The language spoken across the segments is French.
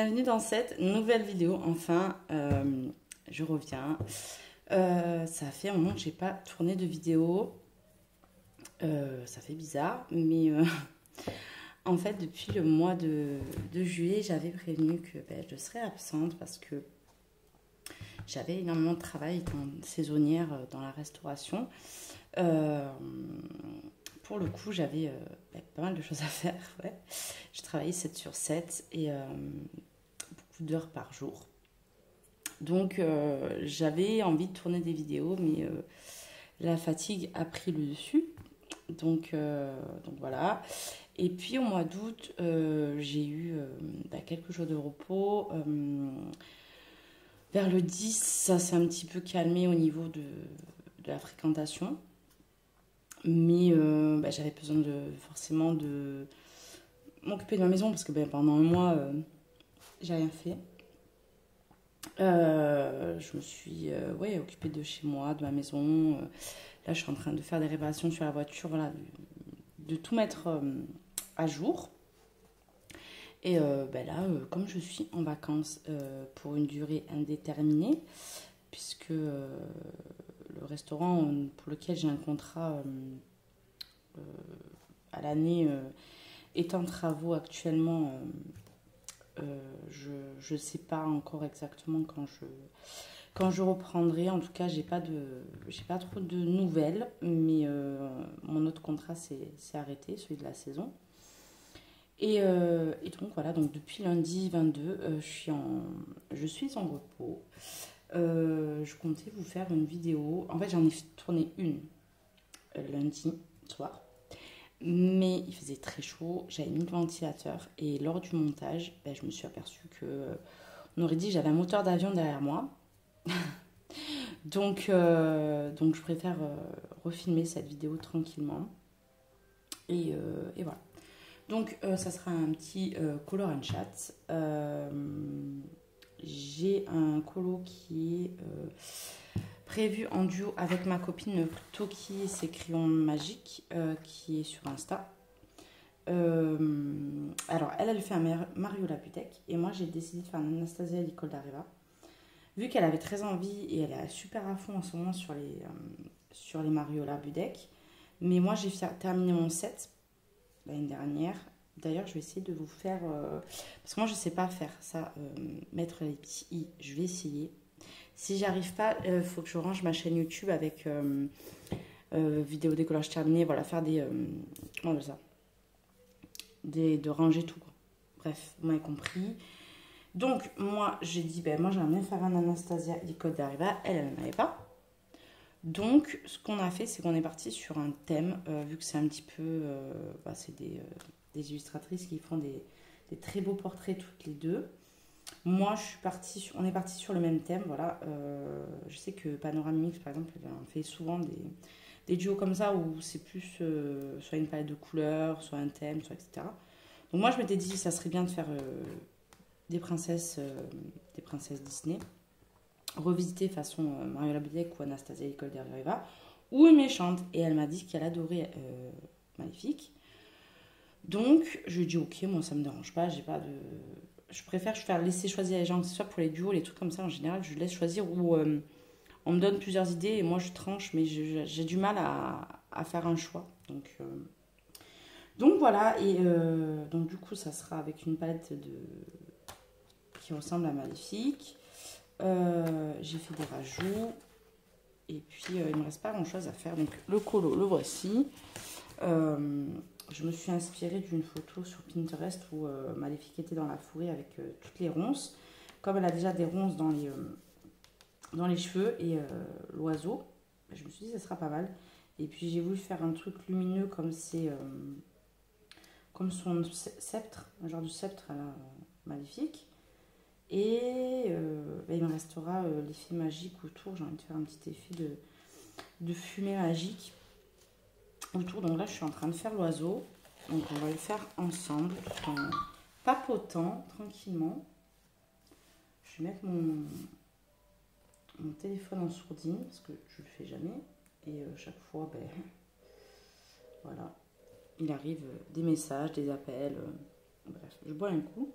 bienvenue dans cette nouvelle vidéo. Enfin, je reviens. Ça fait un moment que j'ai pas tourné de vidéo. Ça fait bizarre, mais en fait, depuis le mois de juillet, j'avais prévenu que je serais absente parce que j'avais énormément de travail étant saisonnière dans la restauration. Pour le coup, j'avais pas mal de choses à faire. Ouais. Je travaillais 7 sur 7 et beaucoup d'heures par jour. Donc, j'avais envie de tourner des vidéos, mais la fatigue a pris le dessus. Donc voilà. Et puis au mois d'août, j'ai eu quelques jours de repos. Vers le 10, ça s'est un petit peu calmé au niveau de la fréquentation. Mais j'avais besoin forcément de m'occuper de ma maison parce que pendant un mois, j'ai rien fait. Je me suis occupée de chez moi, de ma maison. Là, je suis en train de faire des réparations sur la voiture, voilà, de tout mettre à jour. Et comme je suis en vacances pour une durée indéterminée, puisque le restaurant pour lequel j'ai un contrat à l'année est en travaux actuellement, je ne sais pas encore exactement quand je reprendrai. En tout cas, j'ai pas trop de nouvelles, mais mon autre contrat s'est arrêté, celui de la saison. Et donc voilà, donc depuis lundi 22, je suis en repos. Je comptais vous faire une vidéo. En fait, j'en ai tourné une lundi soir. Mais il faisait très chaud, j'avais mis le ventilateur et lors du montage, je me suis aperçue que on aurait dit que j'avais un moteur d'avion derrière moi. donc je préfère refilmer cette vidéo tranquillement. Et voilà. Donc ça sera un petit color and chat. J'ai un colo qui est prévu en duo avec ma copine Toki et ses crayons magiques qui est sur Insta. Alors elle fait un Mario Labudek et moi j'ai décidé de faire un Anastasia à l'école d'Areva. Vu qu'elle avait très envie et elle est super à fond en ce moment sur les Mario Labudek. Mais moi j'ai terminé mon set l'année dernière. D'ailleurs je vais essayer de vous faire... parce que moi je sais pas faire ça, mettre les petits i, je vais essayer. Si j'arrive pas, il faut que je range ma chaîne YouTube avec vidéo décollage terminé. Voilà, faire des... comment on dit ça, de ranger tout, quoi. Bref, vous m'avez compris. Donc, moi, j'ai dit, moi, j'aimerais bien faire un Anastasia Licode d'Arriva. Elle n'en avait pas. Donc, ce qu'on a fait, c'est qu'on est parti sur un thème, vu que c'est un petit peu... c'est des illustratrices qui font des très beaux portraits toutes les deux. Moi, on est parti sur le même thème, voilà. Je sais que Panoramix, par exemple, on fait souvent des duos comme ça où c'est plus soit une palette de couleurs, soit un thème, soit etc. Donc moi, je m'étais dit, ça serait bien de faire des princesses Disney, revisiter façon Mario Labudek ou Anastasia Nicole Derriva, ou une méchante. Et elle m'a dit qu'elle adorait Maléfique. Donc, je lui ai dit, ok, moi, ça me dérange pas, j'ai pas de... Je préfère laisser choisir les gens, que ce soit pour les duos, les trucs comme ça, en général, je laisse choisir où on me donne plusieurs idées et moi je tranche, mais j'ai du mal à faire un choix. Donc voilà, et donc du coup, ça sera avec une palette qui ressemble à Maléfique. J'ai fait des rajouts et puis il ne me reste pas grand chose à faire. Donc le colo, le voici. Je me suis inspirée d'une photo sur Pinterest où Maléfique était dans la forêt avec toutes les ronces. Comme elle a déjà des ronces dans les cheveux et l'oiseau, je me suis dit ça sera pas mal. Et puis j'ai voulu faire un truc lumineux comme comme son sceptre, un genre de sceptre Maléfique. Et il me restera l'effet magique autour. J'ai envie de faire un petit effet de fumée magique autour. Donc là, je suis en train de faire l'oiseau. Donc on va le faire ensemble, en papotant tranquillement. Je vais mettre mon téléphone en sourdine parce que je le fais jamais. Et chaque fois, voilà, il arrive des messages, des appels. Bref, je bois un coup.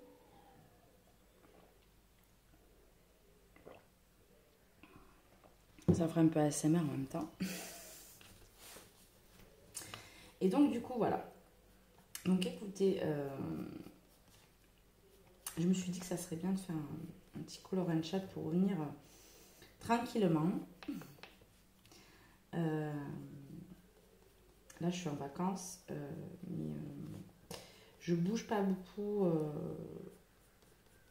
Ça fera un peu ASMR en même temps. Et donc du coup voilà. Donc écoutez, je me suis dit que ça serait bien de faire un petit color and chat pour revenir tranquillement. Là je suis en vacances, mais je bouge pas beaucoup.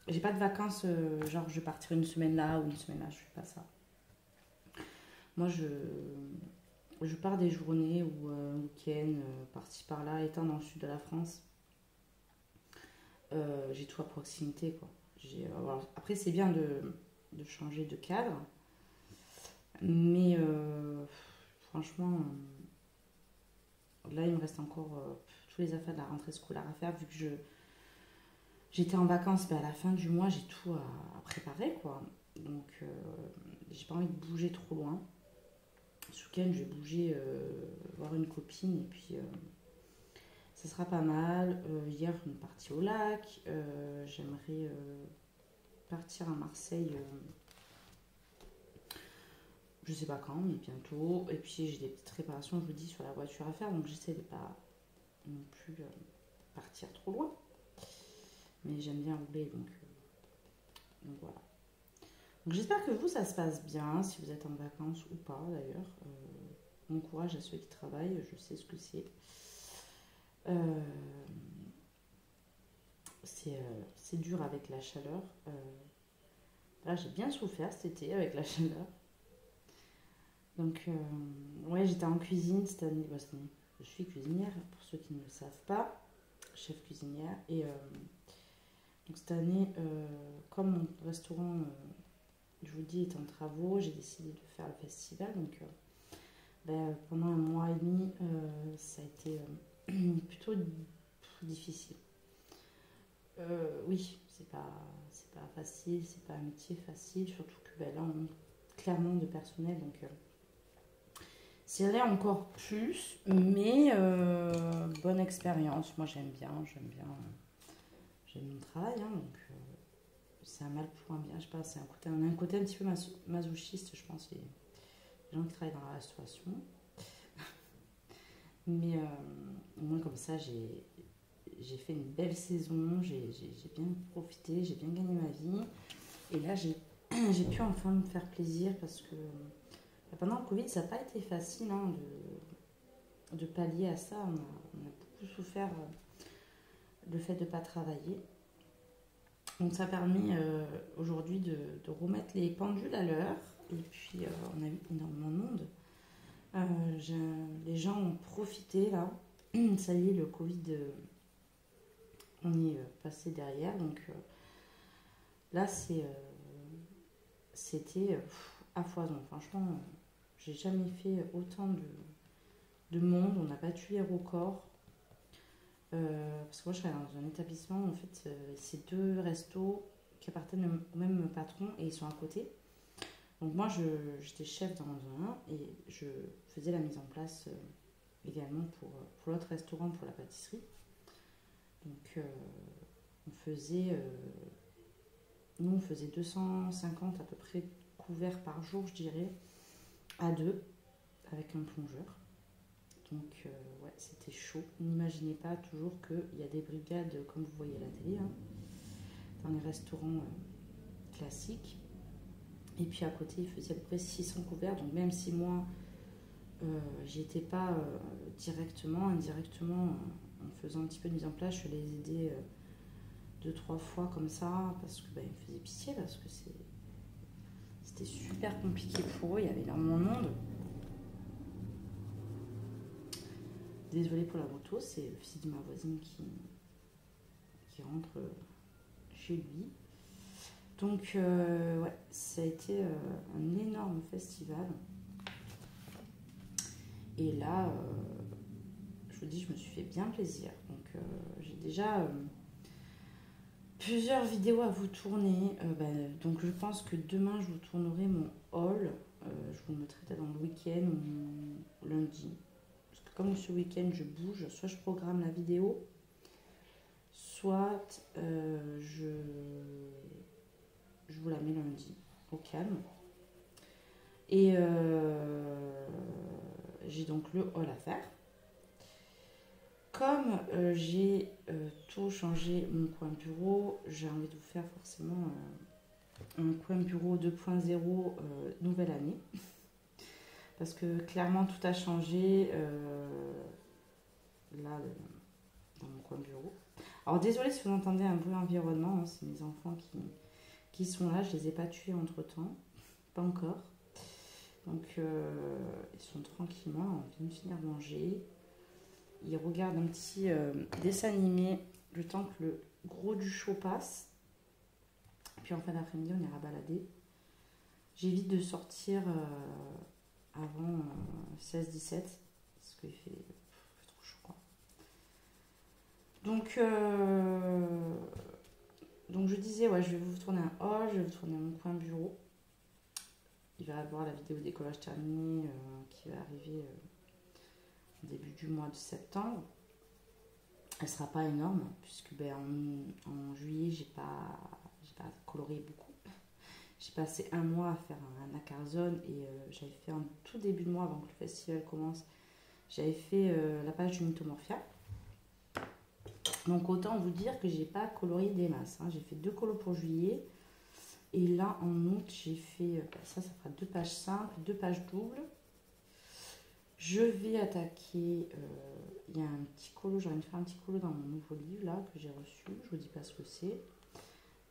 J'ai pas de vacances, genre je vais partir une semaine là ou une semaine là, je fais pas ça. Moi je pars des journées ou week-end, par-ci par-là, étant dans le sud de la France. J'ai tout à proximité quoi. Alors, après c'est bien de changer de cadre, mais franchement, là il me reste encore tous les affaires de la rentrée scolaire à faire vu que j'étais en vacances, à la fin du mois j'ai tout à préparer quoi. Donc j'ai pas envie de bouger trop loin. Ce week-end je vais bouger, voir une copine et puis ça sera pas mal. Hier on est parti au lac. J'aimerais partir à Marseille, je sais pas quand, mais bientôt. Et puis j'ai des petites réparations, je vous dis, sur la voiture à faire, donc j'essaie de pas non plus partir trop loin. Mais j'aime bien rouler, donc voilà. Donc j'espère que vous, ça se passe bien, si vous êtes en vacances ou pas d'ailleurs. Bon courage à ceux qui travaillent, je sais ce que c'est. C'est dur avec la chaleur. Là, j'ai bien souffert cet été avec la chaleur. Donc, ouais, j'étais en cuisine cette année. Cette année. Je suis cuisinière, pour ceux qui ne le savent pas, chef cuisinière. Et donc, cette année, comme mon restaurant, je vous dis, est en travaux, j'ai décidé de faire le festival. Donc, pendant un mois et demi, ça a été plutôt difficile. Oui, c'est pas facile, c'est pas un métier facile, surtout que là, on manque clairement de personnel, donc c'est là encore plus, mais bonne expérience. Moi, j'aime mon travail, hein, donc c'est un mal pour un bien. Je sais pas, on a un côté un petit peu masochiste, je pense, les gens qui travaillent dans la restauration. Mais au moins comme ça, j'ai fait une belle saison, j'ai bien profité, j'ai bien gagné ma vie. Et là, j'ai pu enfin me faire plaisir parce que pendant le Covid, ça n'a pas été facile hein, de pallier à ça. On a beaucoup souffert le fait de ne pas travailler. Donc ça a permis aujourd'hui de remettre les pendules à l'heure. Et puis on a eu énormément de monde. Les gens ont profité là. Ça y est, le Covid, on est passé derrière. Donc là, c'était à foison. Franchement, j'ai jamais fait autant de monde. On a battu les records. Parce que moi, je travaille dans un établissement. En fait, c'est deux restos qui appartiennent au même patron et ils sont à côté. Donc moi, j'étais chef dans un et je faisais la mise en place également pour l'autre restaurant, pour la pâtisserie. Donc nous, on faisait 250 à peu près couverts par jour, je dirais, à deux, avec un plongeur. Donc ouais, c'était chaud. N'imaginez pas toujours qu'il y a des brigades, comme vous voyez à la télé, hein, dans les restaurants classiques. Et puis à côté, il faisait à peu près 600 couverts. Donc même si moi, j'y étais pas directement, indirectement, en faisant un petit peu de mise en place, je les aidais 2-3 fois comme ça, parce que ils me faisaient pitié, parce que c'était super compliqué pour eux, il y avait énormément de monde. Désolée pour la moto, c'est le fils de ma voisine qui rentre chez lui. Donc ouais, ça a été un énorme festival. Et là, je vous dis, je me suis fait bien plaisir. Donc j'ai déjà plusieurs vidéos à vous tourner. Donc je pense que demain, je vous tournerai mon haul. Je vous le mettrai peut-être dans le week-end ou lundi. Parce que comme ce week-end, je bouge, soit je programme la vidéo, soit je vous la mets lundi, au calme. Et j'ai donc le hall à faire. Comme j'ai tout changé mon coin bureau, j'ai envie de vous faire forcément un coin bureau 2.0 nouvelle année. Parce que clairement tout a changé là dans mon coin bureau. Alors désolé si vous entendez un bruit environnement, hein, c'est mes enfants qui sont là, je les ai pas tués entre temps, pas encore. Donc ils sont tranquillement, on vient de finir de manger. Ils regardent un petit dessin animé le temps que le gros du show passe. Puis en fin d'après-midi on ira balader. J'évite de sortir avant 16-17 parce qu'il fait trop chaud quoi. Donc je disais, ouais, je vais vous tourner un hall, je vais vous tourner mon coin bureau. Il va y avoir la vidéo décollage terminé qui va arriver au début du mois de septembre. Elle sera pas énorme puisque en juillet j'ai pas coloré beaucoup. J'ai passé un mois à faire un Acarzone et j'avais fait en tout début de mois avant que le festival commence. J'avais fait la page du Mythomorphia. Donc autant vous dire que j'ai pas colorié des masses. Hein. J'ai fait 2 colos pour juillet. Et là en août j'ai fait, ça fera 2 pages simples, 2 pages doubles. Je vais attaquer, il y a un petit colo, j'ai envie de faire un petit colo dans mon nouveau livre là que j'ai reçu. Je vous dis pas ce que c'est.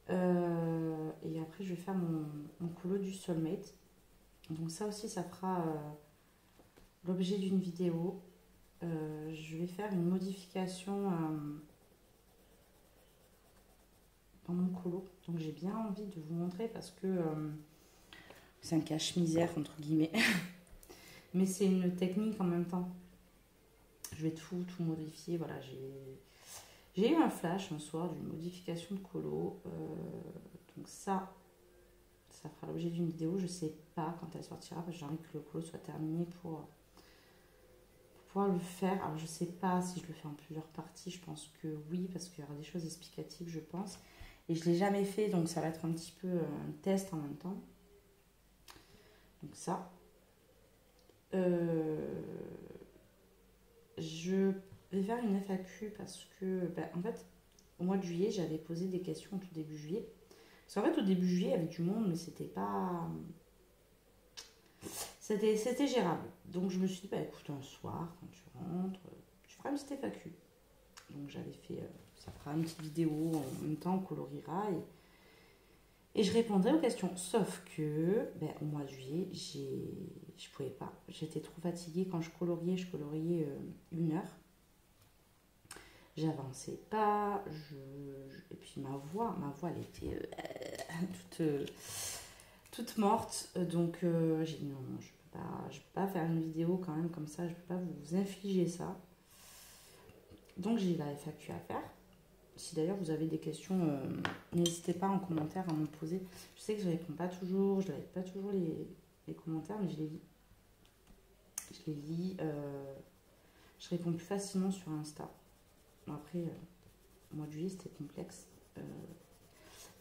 Et après je vais faire mon colo du Soulmate. Donc ça aussi ça fera l'objet d'une vidéo. Je vais faire une modification dans mon colo. Donc j'ai bien envie de vous montrer parce que c'est un cache-misère entre guillemets. Mais c'est une technique en même temps. Je vais tout modifier. Voilà, j'ai eu un flash un soir d'une modification de colo. Donc ça fera l'objet d'une vidéo. Je sais pas quand elle sortira parce que j'ai envie que le colo soit terminé pour pouvoir le faire. Alors je sais pas si je le fais en plusieurs parties. Je pense que oui parce qu'il y aura des choses explicatives je pense. Et je l'ai jamais fait donc ça va être un petit peu un test en même temps. Donc ça. Je vais faire une FAQ parce que, en fait, au mois de juillet, j'avais posé des questions au tout début juillet. Parce qu'en fait, au début juillet, il y avait du monde, mais c'était pas. C'était gérable. Donc, je me suis dit, écoute, un soir, quand tu rentres, tu feras une petite FAQ. Donc, j'avais fait. Ça fera une petite vidéo en même temps, on colorira et je répondrai aux questions. Sauf que, au mois de juillet, je pouvais pas. J'étais trop fatiguée. Quand je coloriais 1 heure. J'avançais pas. Et puis ma voix elle était toute morte. Donc j'ai dit non, je peux pas faire une vidéo quand même comme ça. Je peux pas vous infliger ça. Donc j'ai la FAQ à faire. Si d'ailleurs vous avez des questions, n'hésitez pas en commentaire à me poser. Je sais que je réponds pas toujours, je like pas toujours les commentaires, mais je les lis. Je réponds plus facilement sur Insta. Après, au mois de juillet, c'était complexe.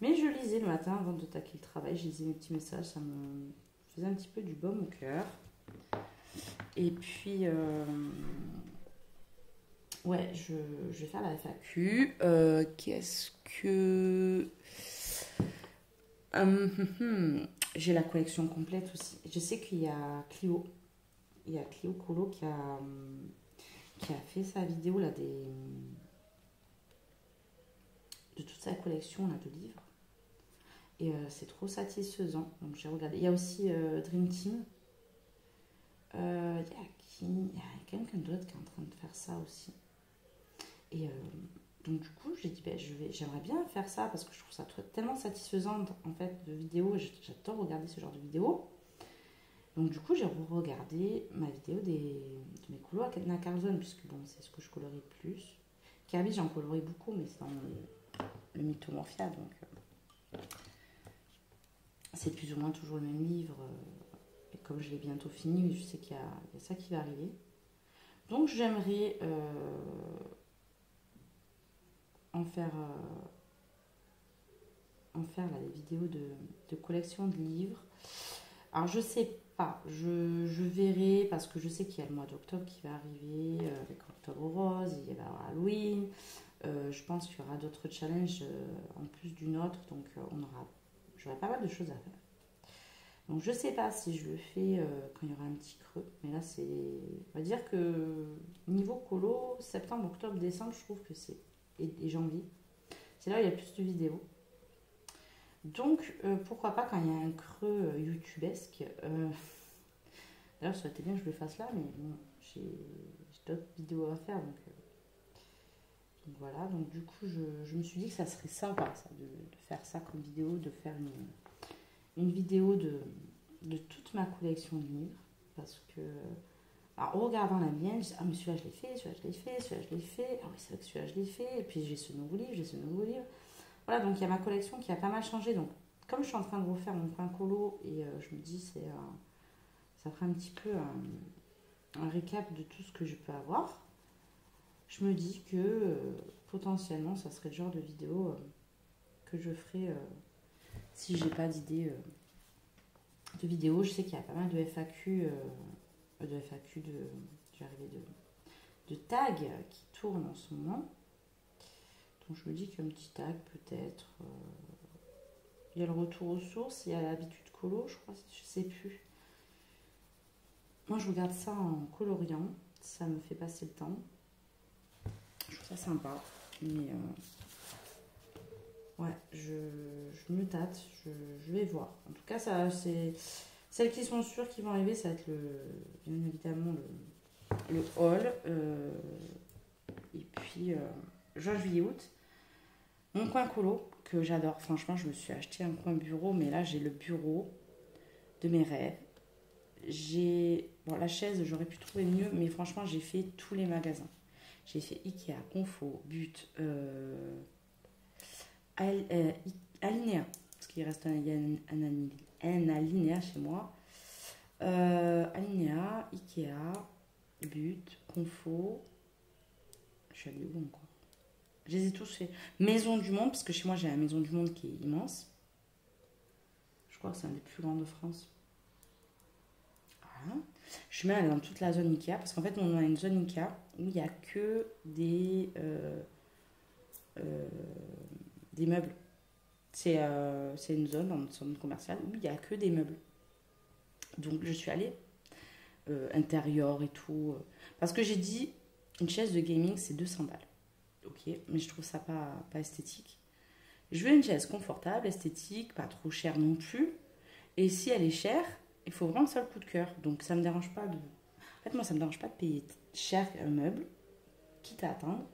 Mais je lisais le matin avant de taquer le travail, je lisais mes petits messages, ça me faisait un petit peu du baume au cœur. Et puis, ouais, je vais faire la FAQ. Qu'est-ce que... j'ai la collection complète aussi. Je sais qu'il y a Clio. Il y a Clio Colo qui a fait sa vidéo là, de toute sa collection là, de livres. Et c'est trop satisfaisant. Donc j'ai regardé. Il y a aussi Dream Team. Il y a quelqu'un d'autre qui est en train de faire ça aussi. Et donc du coup, j'ai dit, j'aimerais bien faire ça parce que je trouve ça tellement satisfaisant en fait de vidéos. J'adore regarder ce genre de vidéos. Donc du coup, j'ai regardé ma vidéo de mes colos à Katna Carlson, puisque bon, c'est ce que je colorie le plus. Kirby, j'en colorie beaucoup, mais c'est dans le Mythomorphia, donc c'est plus ou moins toujours le même livre. Et comme je l'ai bientôt fini, je sais qu'il y a ça qui va arriver. Donc j'aimerais en faire là, des vidéos de collection de livres. Alors, je sais pas. Je verrai parce que je sais qu'il y a le mois d'octobre qui va arriver avec Octobre Rose, il y a Halloween. Je pense qu'il y aura d'autres challenges en plus du nôtre. Donc, j'aurai pas mal de choses à faire. Donc, je sais pas si je le fais quand il y aura un petit creux. Mais là, on va dire que niveau colo, septembre, octobre, décembre, je trouve que c'est. Et janvier. C'est là où il y a plus de vidéos. Donc, pourquoi pas quand il y a un creux youtubesque. D'ailleurs, ça aurait été bien que je le fasse là, mais bon, j'ai d'autres vidéos à faire. Donc voilà, donc du coup, je me suis dit que ça serait sympa ça, de faire ça comme vidéo, de faire une vidéo de toute ma collection de livres. Parce que, alors, en regardant la mienne, je dis, ah, mais celui-là, je l'ai fait, celui-là, je l'ai fait, celui-là, je l'ai fait. Ah oui, c'est vrai que celui-là, je l'ai fait. Et puis, j'ai ce nouveau livre, j'ai ce nouveau livre. Voilà, donc il y a ma collection qui a pas mal changé. Donc, comme je suis en train de refaire mon coin colo, et je me dis, ça ferait un petit peu un récap de tout ce que je peux avoir. Je me dis que potentiellement, ça serait le genre de vidéo que je ferais si j'ai pas d'idée de vidéo. Je sais qu'il y a pas mal de FAQ, de tags qui tournent en ce moment. Donc je me dis qu'un petit tag peut-être. Il y a le retour aux sources, il y a l'habitude colo, je crois, je sais plus. Moi je regarde ça en coloriant, ça me fait passer le temps. Je trouve ça sympa. Mais ouais, je me tâte, je vais voir. En tout cas, ça c'est. Celles qui sont sûres qui vont arriver, ça va être bien évidemment le haul. Et puis juin, juillet, août. Mon coin colo, que j'adore. Franchement, je me suis acheté un coin bureau, mais là, j'ai le bureau de mes rêves. Bon, la chaise, j'aurais pu trouver mieux, mais franchement, j'ai fait tous les magasins. J'ai fait Ikea, Confo, But, Alinea, parce qu'il reste un Alinea chez moi. Alinea, Ikea, But, Confo. Je suis allée où encore? Je les ai tous fait. Maison du Monde, parce que chez moi j'ai la Maison du Monde qui est immense. Je crois que c'est un des plus grands de France. Voilà. Je suis même allée dans toute la zone Ikea, parce qu'en fait on a une zone Ikea où il n'y a que des meubles. C'est une zone dans notre zone commerciale où il n'y a que des meubles. Donc je suis allée intérieur et tout. Parce que j'ai dit, une chaise de gaming c'est 200 balles. Ok, mais je trouve ça pas esthétique. Je veux une chaise confortable, esthétique, pas trop chère non plus. Et si elle est chère, il faut vraiment que ça ait le coup de cœur. Donc ça me dérange pas de. En fait, moi, ça me dérange pas de payer cher un meuble, quitte à attendre.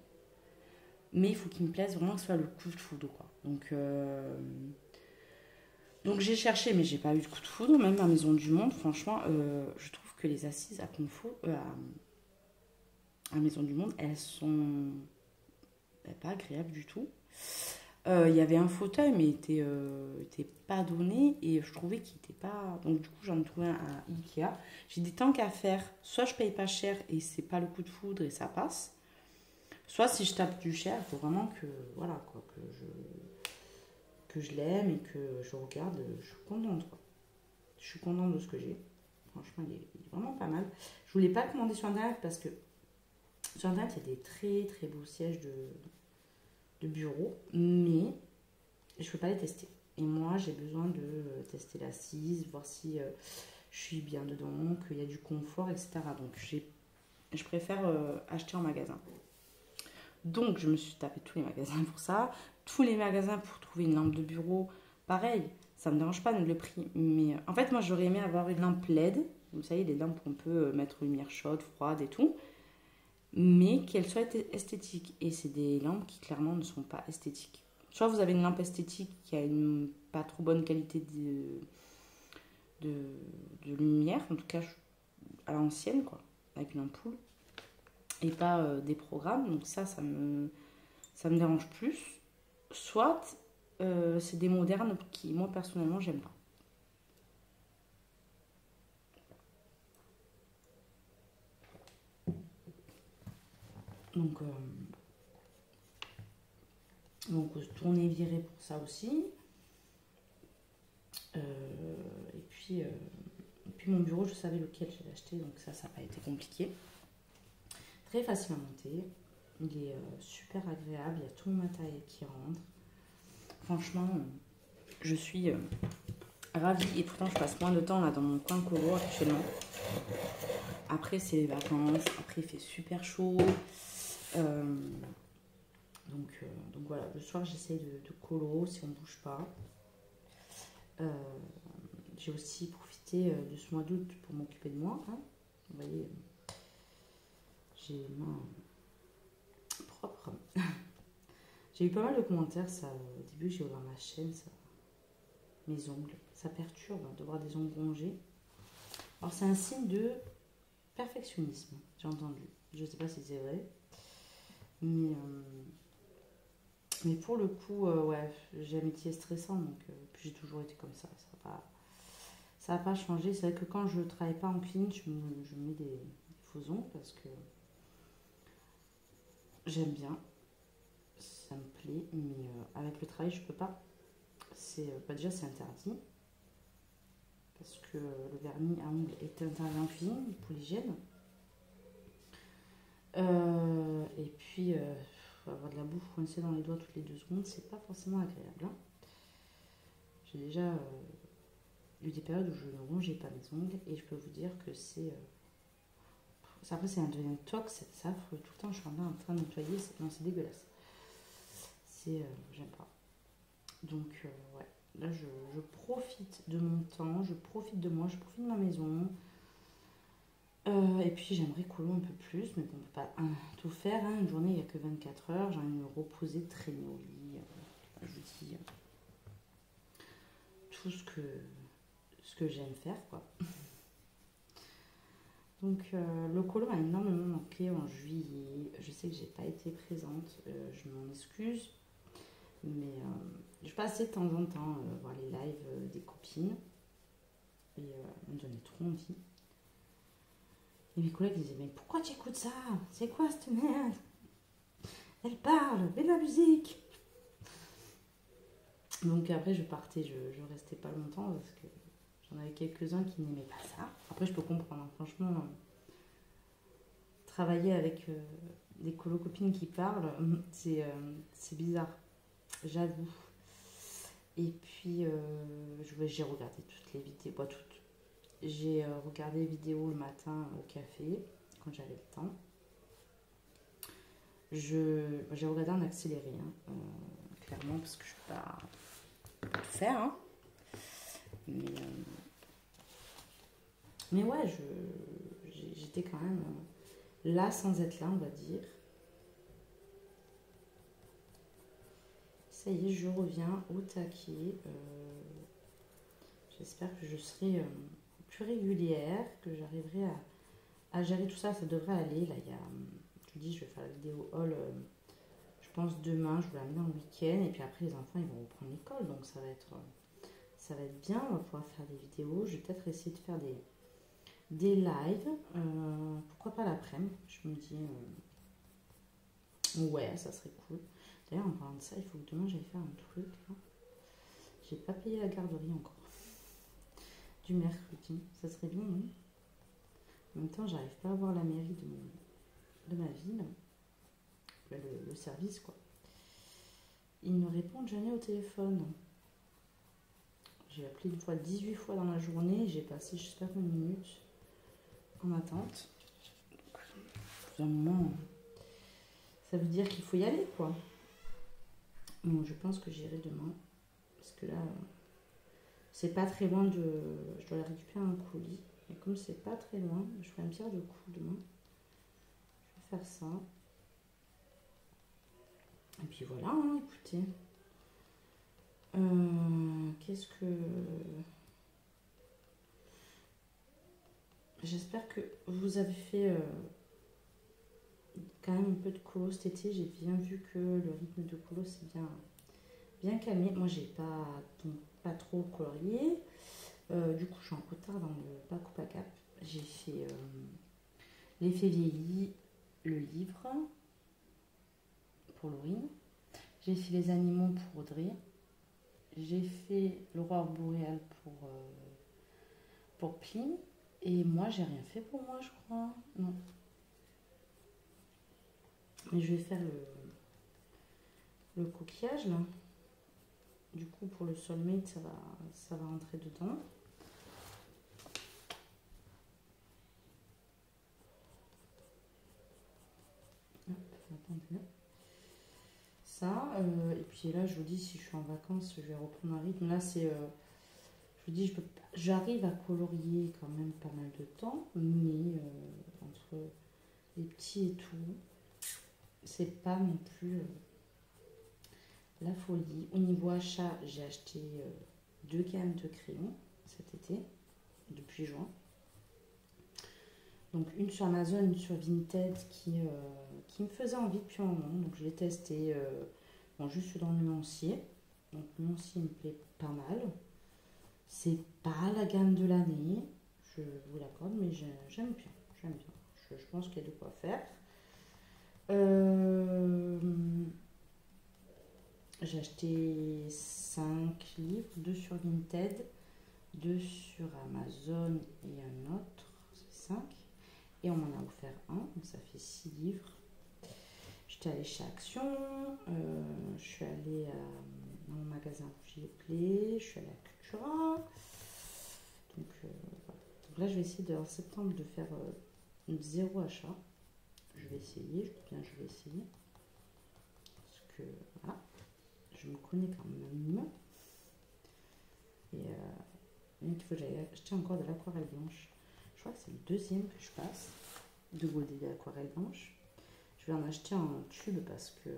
Mais il faut qu'il me plaise vraiment que ce soit le coup de foudre, quoi. Donc j'ai cherché, mais j'ai pas eu de coup de foudre. Même à Maison du Monde, franchement, je trouve que les assises à Maison du Monde, elles sont pas agréables du tout. Il y avait un fauteuil, mais il était pas donné et je trouvais qu'il était pas. Donc, du coup, j'en ai trouvé un à Ikea. J'ai dit tant qu'à faire, soit je paye pas cher et c'est pas le coup de foudre et ça passe, soit si je tape du cher, il faut vraiment que, voilà, quoi, que je l'aime et que je regarde. Je suis contente, quoi. Je suis contente de ce que j'ai. Franchement, il est vraiment pas mal. Je voulais pas le commander sur Internet parce que sur Internet, il y a des très très beaux sièges de bureau, mais je ne peux pas les tester. Et moi, j'ai besoin de tester l'assise, voir si je suis bien dedans, qu'il y a du confort, etc. Donc, je préfère acheter en magasin. Donc, je me suis tapé tous les magasins pour ça. Tous les magasins pour trouver une lampe de bureau, pareil, ça ne me dérange pas de le prix. Mais en fait, moi, j'aurais aimé avoir une lampe LED. Vous savez, les lampes où on peut mettre une lumière chaude, froide et tout, mais qu'elles soient esthétiques. Et c'est des lampes qui clairement ne sont pas esthétiques. Soit vous avez une lampe esthétique qui a une pas trop bonne qualité de lumière, en tout cas à l'ancienne, quoi, avec une ampoule, et pas des programmes. Donc ça me dérange plus. Soit c'est des modernes qui, moi personnellement, j'aime pas. Donc tourner viré pour ça aussi. Et puis puis mon bureau, je savais lequel j'allais acheter, donc ça n'a pas été compliqué. Très facile à monter. Il est super agréable, il y a tout mon matériel qui rentre. Franchement, je suis ravie et pourtant je passe moins de temps là dans mon coin colo actuellement. Après c'est les vacances, après il fait super chaud. Donc voilà, le soir j'essaye de colo si on ne bouge pas. J'ai aussi profité de ce mois d'août pour m'occuper de moi. Hein. Vous voyez, j'ai les mains propres. J'ai eu pas mal de commentaires, ça, au début j'ai ouvert ma chaîne, ça, mes ongles, ça perturbe de voir des ongles rongés. Alors c'est un signe de perfectionnisme, j'ai entendu. Je sais pas si c'est vrai, mais pour le coup, ouais, j'ai un métier stressant, donc puis j'ai toujours été comme ça n'a pas changé. C'est vrai que quand je travaille pas en clean, je mets des faux ongles parce que j'aime bien. Ça me plaît, mais avec le travail, je peux pas. Déjà, c'est interdit. Parce que le vernis à ongles est interdit en cuisine pour l'hygiène. Et puis, avoir de la bouffe coincée dans les doigts toutes les 2 secondes, c'est pas forcément agréable. Hein. J'ai déjà eu des périodes où je ne rongeais pas mes ongles et je peux vous dire que c'est. Après, c'est un devient tox, c'est affreux. Tout le temps, je suis en train de nettoyer, c'est dégueulasse. J'aime pas. Donc, ouais, là, je profite de mon temps, je profite de moi, je profite de ma maison. Et puis, j'aimerais colo un peu plus, mais bon, on peut pas tout faire. Hein. Une journée, il n'y a que 24 heures. J'ai envie de me reposer, de traîner au lit. Je vous dis tout ce que j'aime faire, quoi. Donc, le colo m'a énormément manqué en juillet. Je sais que j'ai pas été présente, je m'en excuse. Mais je passais de temps en temps voir les lives des copines. Et elles me donnaient trop envie. Et mes collègues disaient, mais pourquoi tu écoutes ça? C'est quoi cette merde? Elle parle, mets de la musique. Donc après je partais, je restais pas longtemps parce que j'en avais quelques-uns qui n'aimaient pas ça. Après je peux comprendre, hein. Franchement, travailler avec des colo-copines qui parlent, c'est bizarre, j'avoue. Et puis j'ai regardé toutes les vidéos, pas toutes. J'ai regardé les vidéos le matin au café quand j'avais le temps. J'ai regardé en accéléré, hein, clairement, parce que je ne peux pas tout faire. Hein. Mais ouais, j'étais quand même là sans être là, on va dire. Ça y est, je reviens au taquet. J'espère que je serai plus régulière, que j'arriverai à gérer tout ça. Ça devrait aller. Là, je vous dis, je vais faire la vidéo haul. Je pense demain, je vais l'amener en week-end. Et puis après, les enfants, ils vont reprendre l'école. Donc ça va être bien. On va pouvoir faire des vidéos. Je vais peut-être essayer de faire des lives. Pourquoi pas l'après-midi? Je me dis, ouais, ça serait cool. D'ailleurs, en parlant de ça, il faut que demain, j'aille faire un truc. Là. J'ai pas payé la garderie encore. Du mercredi. Ça serait bien, non? En même temps, j'arrive pas à voir la mairie de ma ville. Le service, quoi. Ils ne répondent jamais au téléphone. J'ai appelé 18 fois dans la journée. J'ai passé je sais pas combien de minutes en attente. À un moment, ça veut dire qu'il faut y aller, quoi. Bon, je pense que j'irai demain. Parce que là, c'est pas très loin de... Je dois aller récupérer un colis. Et comme c'est pas très loin, je ferai une pierre de coups demain. Je vais faire ça. Et puis voilà, hein, écoutez. Qu'est-ce que... J'espère que vous avez fait quand même un peu de colo cet été. J'ai bien vu que le rythme de colo s'est bien calmé. Moi, j'ai pas trop colorié. Du coup, je suis en retard dans le Paco Pacap. J'ai fait l'effet vieilli, le livre pour Laurine. J'ai fait les animaux pour Audrey. J'ai fait l'aurore boréale pour Plim. Et moi, j'ai rien fait pour moi, je crois. Non. Mais je vais faire le coquillage, là. Du coup, pour le soulmate, ça va rentrer dedans. Hop, attendez. Ça, et puis là, je vous dis, si je suis en vacances, je vais reprendre un rythme. Là, c'est... je vous dis, j'arrive à colorier quand même pas mal de temps, mais entre les petits et tout, c'est pas non plus la folie. Au niveau achat, j'ai acheté 2 gammes de crayons cet été, depuis juin. Donc une sur Amazon, une sur Vinted qui me faisait envie depuis un moment. Donc je l'ai testé bon, juste dans le nuancier. Donc le nuancier me plaît pas mal. C'est pas la gamme de l'année, je vous l'accorde, mais j'aime bien. J'aime bien. Je pense qu'il y a de quoi faire. J'ai acheté 5 livres, 2 sur Vinted, 2 sur Amazon et un autre, c'est 5. Et on m'en a offert un, donc ça fait 6 livres. J'étais allée chez Action, je suis allée dans mon magasin Rougier-Play, je suis allée à Cultura. Donc, voilà. Donc là, je vais essayer en septembre de faire 0 achat. Je vais essayer, je vais essayer. Parce que voilà, je me connais quand même. Et il faut que j'aille acheter encore de l'aquarelle blanche. Je crois que c'est le deuxième que je passe de godet d'aquarelle blanche. Je vais en acheter en tube parce que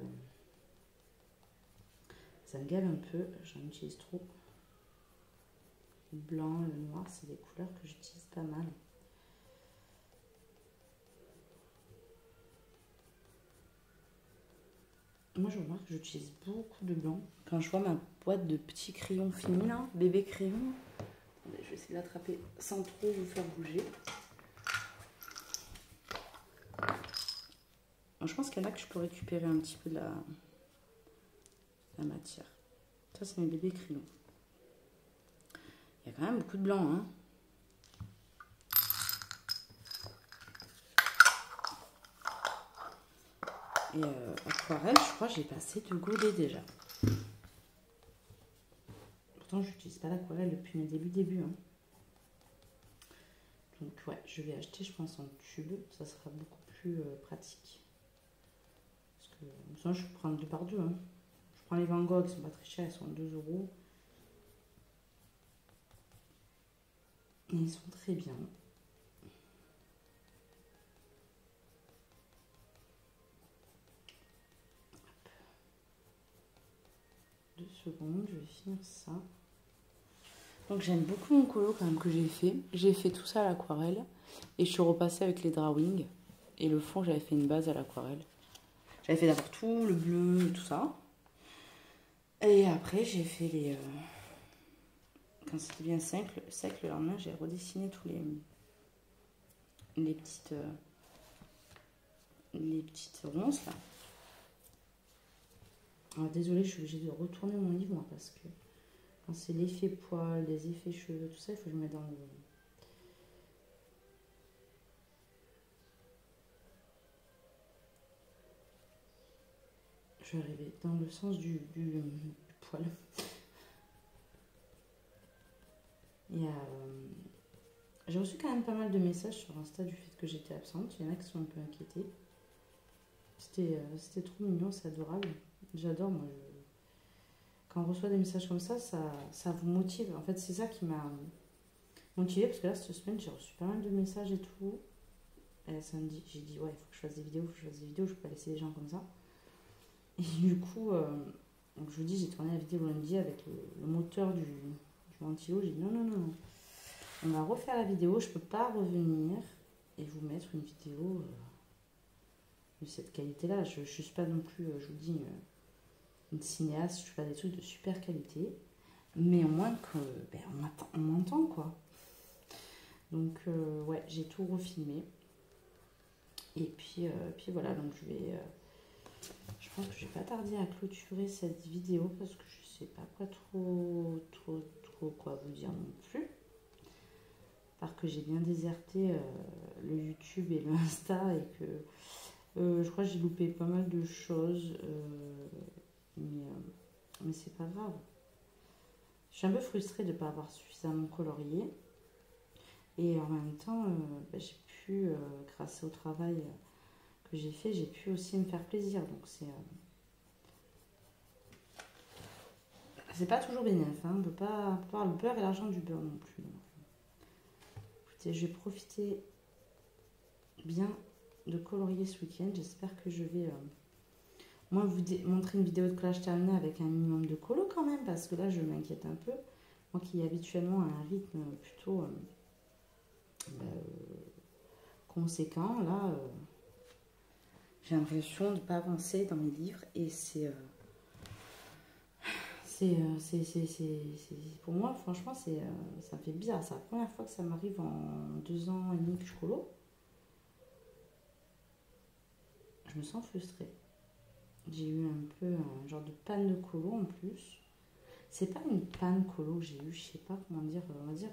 ça me gave un peu. J'en utilise trop. Le blanc, le noir, c'est des couleurs que j'utilise pas mal. Moi, je remarque que j'utilise beaucoup de blanc. Quand je vois ma boîte de petits crayons finis, là, bébé crayon, je vais essayer de l'attraper sans trop vous faire bouger. Je pense qu'il y en a que je peux récupérer un petit peu de la matière. Ça, c'est mes bébés crayons. Il y a quand même beaucoup de blanc, hein. Et aquarelle, je crois que j'ai passé 2 godets déjà. Pourtant, je n'utilise pas l'aquarelle depuis mes débuts. Hein. Donc, ouais, je vais acheter, je pense, en tube. Ça sera beaucoup plus pratique. Parce que, sinon, je prends 2 par 2. Hein. Je prends les Van Gogh, ils sont pas très chers, ils sont 2 €. Et ils sont très bien. 2 secondes, je vais finir ça. Donc j'aime beaucoup mon colo quand même que j'ai fait. J'ai fait tout ça à l'aquarelle. Et je suis repassée avec les drawings. Et le fond, j'avais fait une base à l'aquarelle. J'avais fait d'abord tout, le bleu, tout ça. Et après, j'ai fait les... quand c'était bien sec, le lendemain, j'ai redessiné tous les petites ronces là. Alors désolée, je suis obligée de retourner mon livre moi, parce que quand c'est l'effet poil, les effets cheveux, tout ça, il faut que je mette dans le... Je vais arriver dans le sens du poil. Et j'ai reçu quand même pas mal de messages sur Insta du fait que j'étais absente. Il y en a qui sont un peu inquiétés. C'était trop mignon, c'est adorable. J'adore, moi. Quand on reçoit des messages comme ça vous motive. En fait, c'est ça qui m'a motivée, parce que là, cette semaine, j'ai reçu pas mal de messages et tout. Et samedi, j'ai dit, ouais, il faut que je fasse des vidéos, je peux pas laisser les gens comme ça. Et du coup, donc je vous dis, j'ai tourné la vidéo lundi avec le moteur du ventilo. J'ai dit, non, on va refaire la vidéo, je peux pas revenir et vous mettre une vidéo de cette qualité-là. Je suis pas non plus, je vous dis, une cinéaste, je fais pas des trucs de super qualité, mais au moins que on m'entend quoi. Donc ouais, j'ai tout refilmé. Et puis voilà, donc je pense que je vais pas tarder à clôturer cette vidéo parce que je sais pas quoi trop quoi vous dire non plus. J'espère que j'ai bien déserté le YouTube et le Insta et que je crois que j'ai loupé pas mal de choses. Mais c'est pas grave. Je suis un peu frustrée de ne pas avoir suffisamment colorié. Et en même temps, j'ai pu, grâce au travail que j'ai fait, j'ai pu aussi me faire plaisir. Donc c'est pas toujours bénéfique. Hein. On ne peut pas avoir le beurre et l'argent du beurre non plus. Donc, écoutez, je vais profiter bien de colorier ce week-end. J'espère que je vais moi vous montrer une vidéo de collage terminé avec un minimum de colo quand même, parce que là je m'inquiète un peu. Moi qui habituellement a un rythme plutôt conséquent, là j'ai l'impression de ne pas avancer dans mes livres et pour moi franchement ça me fait bizarre. C'est la première fois que ça m'arrive en 2 ans et demi que je colo. Je me sens frustrée. J'ai eu un peu un genre de panne de colo en plus. C'est pas une panne colo que j'ai eu, je sais pas comment dire, on va dire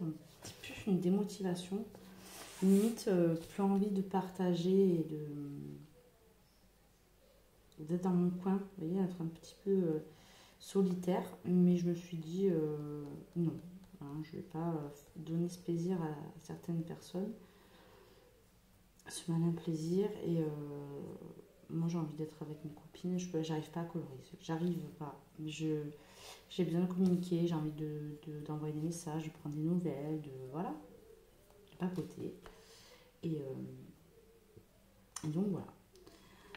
plus une démotivation. Limite, plus envie de partager et d'être dans mon coin, vous voyez, être un petit peu solitaire. Mais je me suis dit, non, hein, je vais pas donner ce plaisir à certaines personnes, ce malin plaisir. Et moi j'ai envie d'être avec mes copines, j'arrive pas à colorier, j'arrive pas. Mais j'ai besoin de communiquer, j'ai envie d'envoyer des messages, de prendre des nouvelles, voilà, de papoter. Et donc voilà.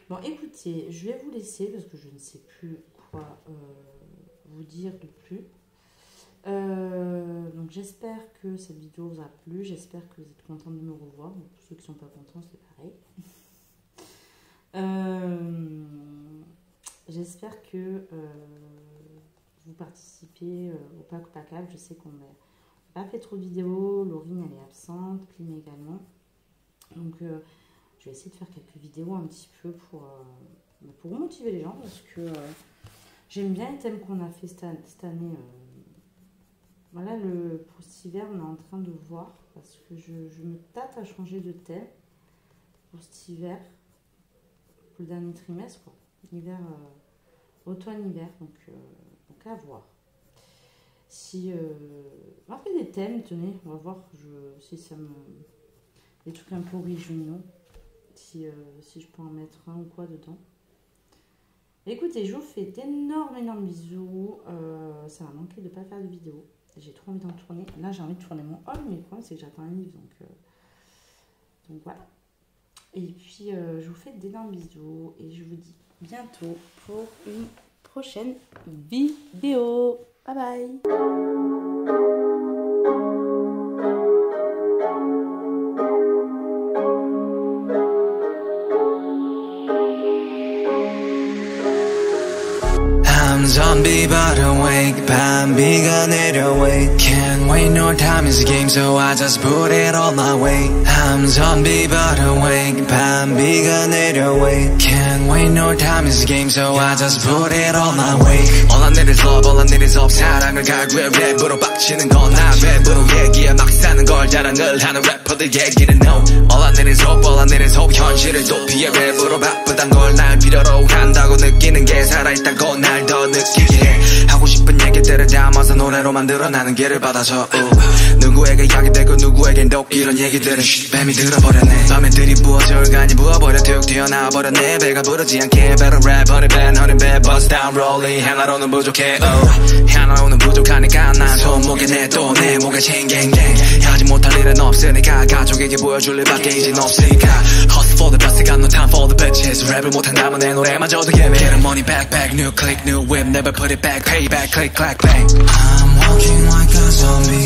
Bon écoutez, je vais vous laisser parce que je ne sais plus quoi vous dire de plus. Donc j'espère que cette vidéo vous a plu, j'espère que vous êtes contents de me revoir. Bon, pour ceux qui ne sont pas contents, c'est pareil. J'espère que vous participez au pack packable. Je sais qu'on n'a pas fait trop de vidéos. Laurine elle est absente, Clim également. Donc je vais essayer de faire quelques vidéos un petit peu pour motiver les gens, parce que j'aime bien les thèmes qu'on a fait cette année. Voilà, pour cet hiver on est en train de voir, parce que je me tâte à changer de thème pour cet hiver. Pour le dernier trimestre, quoi. Hiver, automne-hiver, donc à voir. Si on fait des thèmes, tenez, on va voir si ça me... des trucs un peu originaux, si je peux en mettre un ou quoi dedans. Écoutez, je vous fais d'énormes bisous. Ça m'a manqué de ne pas faire de vidéo. J'ai trop envie d'en tourner. Là, j'ai envie de tourner mon haul, mais le problème, c'est que j'attends un livre, donc voilà. Et puis, je vous fais d'énormes bisous et je vous dis bientôt pour une prochaine vidéo. Bye bye. Zombie but awake, 밤비가 내려wake. Can't wait, no time is a game, so I just put it all my way. I'm zombie but awake, 밤비가 내려wake. Can't wait, no time is a game, so I just put it all my way. All I need is love, all I need is hope. 사랑을 갈구해 랩으로 빡치는 건 난 랩으로 얘기해. 막 사는 걸 자랑을 하는 래퍼들 얘기는 no. All I need is hope, all I need is hope. 현실을 도피해 랩으로 바쁘단 걸 날 필요로 한다고 느끼는 게 살아있다고 날 더 느끼게 해. 하고 싶은 얘기들을 담아서 노래로 만들어 나는 길을 받아줘. 누구에게 약이 되고 누구에겐 독 이런 얘기들은 뱀이 들어버렸네. 밤에 들이부어져 간이 부어버려 툭 튀어나와버렸네. 배가 부르지 않게 better rap honey bad honey bad bust down rolling. 하나로는 부족해 하나로는 부족하니까 난 손목에 내 또 내 목에 챙갱갱. 하지 못할 일은 없으니까 가족에게 보여줄 일밖에 이젠 없으니까. Hustle for the best, got no time for the bitches. 랩을 못한다면 내 노래마저도 예매. Get money back back new click new whip never put it back payback click clack bang. I'm walking like a zombie.